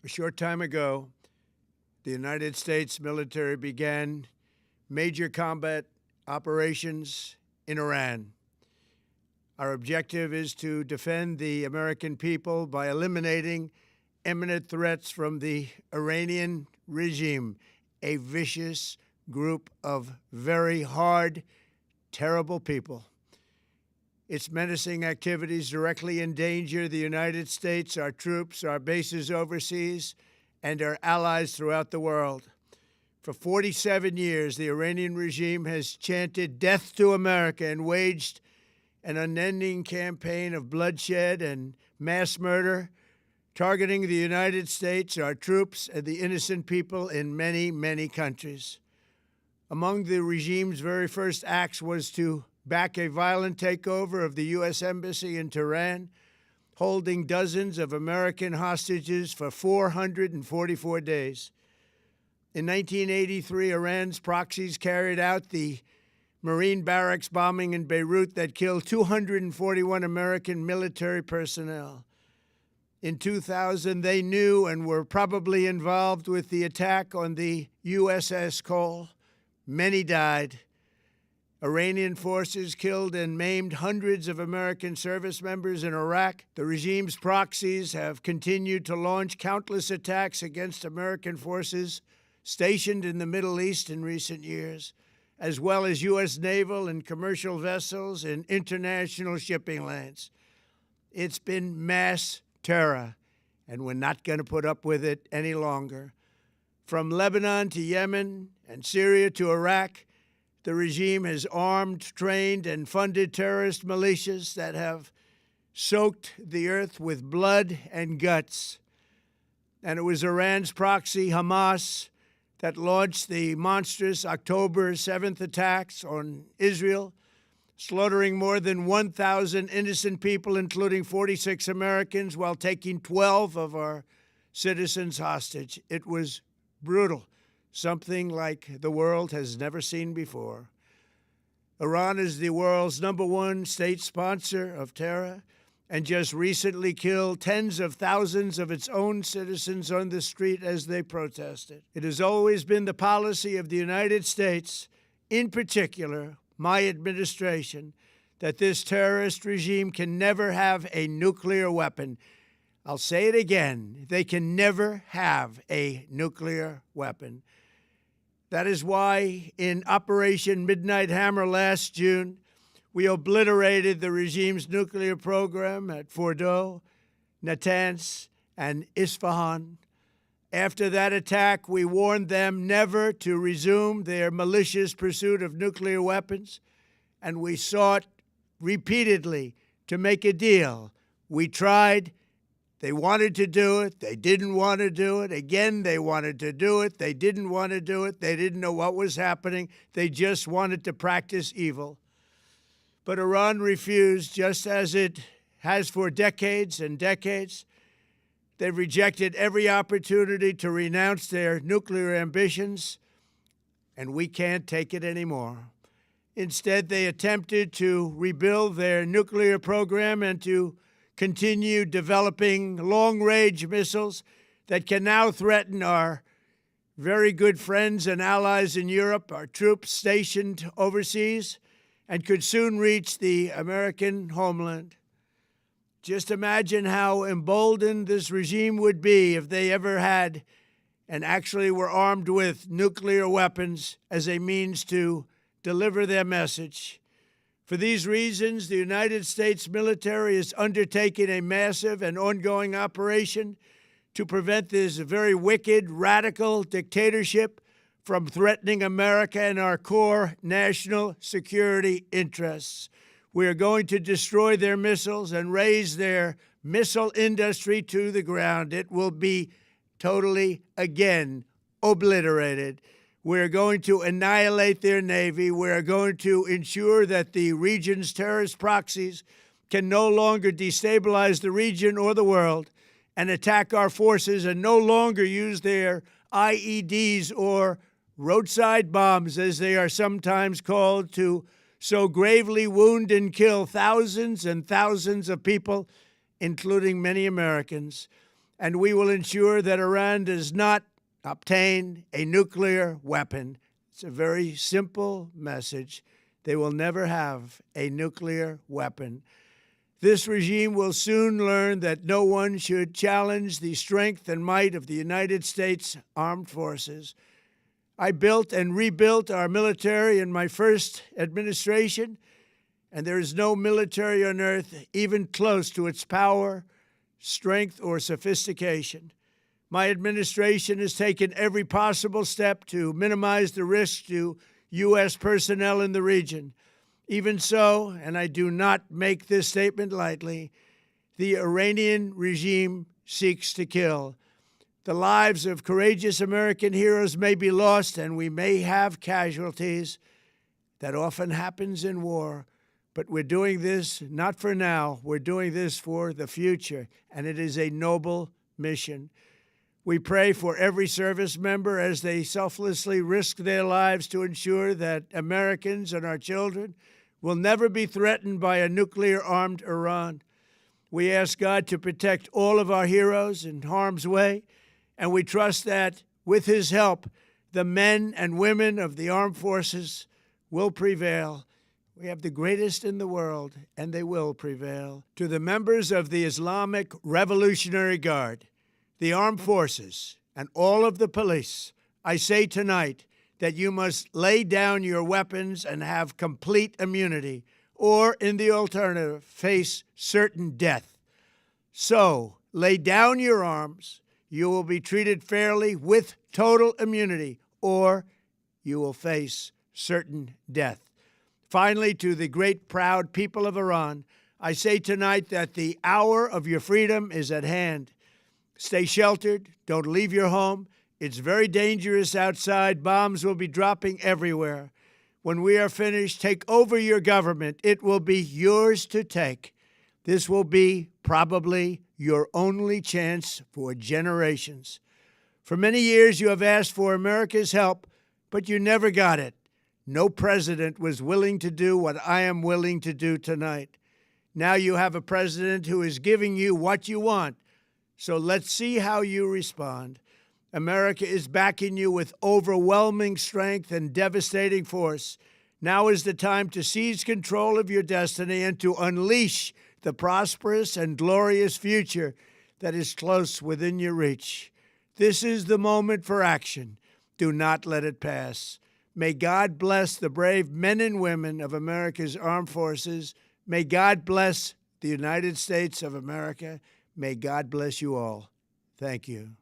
A short time ago, the United States military began major combat operations in Iran. Our objective is to defend the American people by eliminating imminent threats from the Iranian regime, a vicious group of very hard, terrible people. Its menacing activities directly endanger the United States, our troops, our bases overseas, and our allies throughout the world. For 47 years, the Iranian regime has chanted death to America and waged an unending campaign of bloodshed and mass murder, targeting the United States, our troops, and the innocent people in many, many countries. Among the regime's very first acts was to back a violent takeover of the U.S. Embassy in Tehran, holding dozens of American hostages for 444 days. In 1983, Iran's proxies carried out the Marine barracks bombing in Beirut that killed 241 American military personnel. In 2000, they knew and were probably involved with the attack on the USS Cole. Many died. Iranian forces killed and maimed hundreds of American service members in Iraq. The regime's proxies have continued to launch countless attacks against American forces stationed in the Middle East in recent years, as well as U.S. naval and commercial vessels in international shipping lanes. It's been mass terror, and we're not going to put up with it any longer. From Lebanon to Yemen and Syria to Iraq, the regime has armed, trained, and funded terrorist militias that have soaked the earth with blood and guts. And it was Iran's proxy, Hamas, that launched the monstrous October 7th attacks on Israel, slaughtering more than 1,000 innocent people, including 46 Americans, while taking 12 of our citizens hostage. It was brutal, something like the world has never seen before. Iran is the world's #1 state sponsor of terror and just recently killed tens of thousands of its own citizens on the street as they protested. It has always been the policy of the United States, in particular, my administration, that this terrorist regime can never have a nuclear weapon. I'll say it again, they can never have a nuclear weapon. That is why in Operation Midnight Hammer last June, we obliterated the regime's nuclear program at Fordow, Natanz, and Isfahan. After that attack, we warned them never to resume their malicious pursuit of nuclear weapons, and we sought repeatedly to make a deal. We tried. They wanted to do it. They didn't want to do it. Again, they wanted to do it. They didn't want to do it. They didn't know what was happening. They just wanted to practice evil. But Iran refused, just as it has for decades and decades. They've rejected every opportunity to renounce their nuclear ambitions, and we can't take it anymore. Instead, they attempted to rebuild their nuclear program and to continue developing long-range missiles that can now threaten our very good friends and allies in Europe, our troops stationed overseas, and could soon reach the American homeland. Just imagine how emboldened this regime would be if they ever had and actually were armed with nuclear weapons as a means to deliver their message. For these reasons, the United States military is undertaking a massive and ongoing operation to prevent this very wicked, radical dictatorship from threatening America and our core national security interests. We are going to destroy their missiles and raise their missile industry to the ground. It will be totally, again, obliterated. We're going to annihilate their Navy. We're going to ensure that the region's terrorist proxies can no longer destabilize the region or the world and attack our forces and no longer use their IEDs or roadside bombs, as they are sometimes called, to so gravely wound and kill thousands and thousands of people, including many Americans. and we will ensure that Iran does not obtain a nuclear weapon. It's a very simple message. They will never have a nuclear weapon. This regime will soon learn that no one should challenge the strength and might of the United States Armed Forces. I built and rebuilt our military in my first administration, and there is no military on earth even close to its power, strength, or sophistication. My administration has taken every possible step to minimize the risk to U.S. personnel in the region. Even so, and I do not make this statement lightly, the Iranian regime seeks to kill. The lives of courageous American heroes may be lost, and we may have casualties. That often happens in war. But we're doing this not for now. We're doing this for the future, and it is a noble mission. We pray for every service member as they selflessly risk their lives to ensure that Americans and our children will never be threatened by a nuclear-armed Iran. We ask God to protect all of our heroes in harm's way, and we trust that, with his help, the men and women of the armed forces will prevail. We have the greatest in the world, and they will prevail. To the members of the Islamic Revolutionary Guard, the armed forces, and all of the police, I say tonight that you must lay down your weapons and have complete immunity, or, in the alternative, face certain death. So, lay down your arms. You will be treated fairly with total immunity, or you will face certain death. Finally, to the great, proud people of Iran, I say tonight that the hour of your freedom is at hand. Stay sheltered. Don't leave your home. It's very dangerous outside. Bombs will be dropping everywhere. When we are finished, take over your government. It will be yours to take. This will be probably your only chance for generations. For many years, you have asked for America's help, but you never got it. No president was willing to do what I am willing to do tonight. Now you have a president who is giving you what you want. So let's see how you respond. America is backing you with overwhelming strength and devastating force. Now is the time to seize control of your destiny and to unleash the prosperous and glorious future that is close within your reach. This is the moment for action. Do not let it pass. May God bless the brave men and women of America's armed forces. May God bless the United States of America. May God bless you all. Thank you.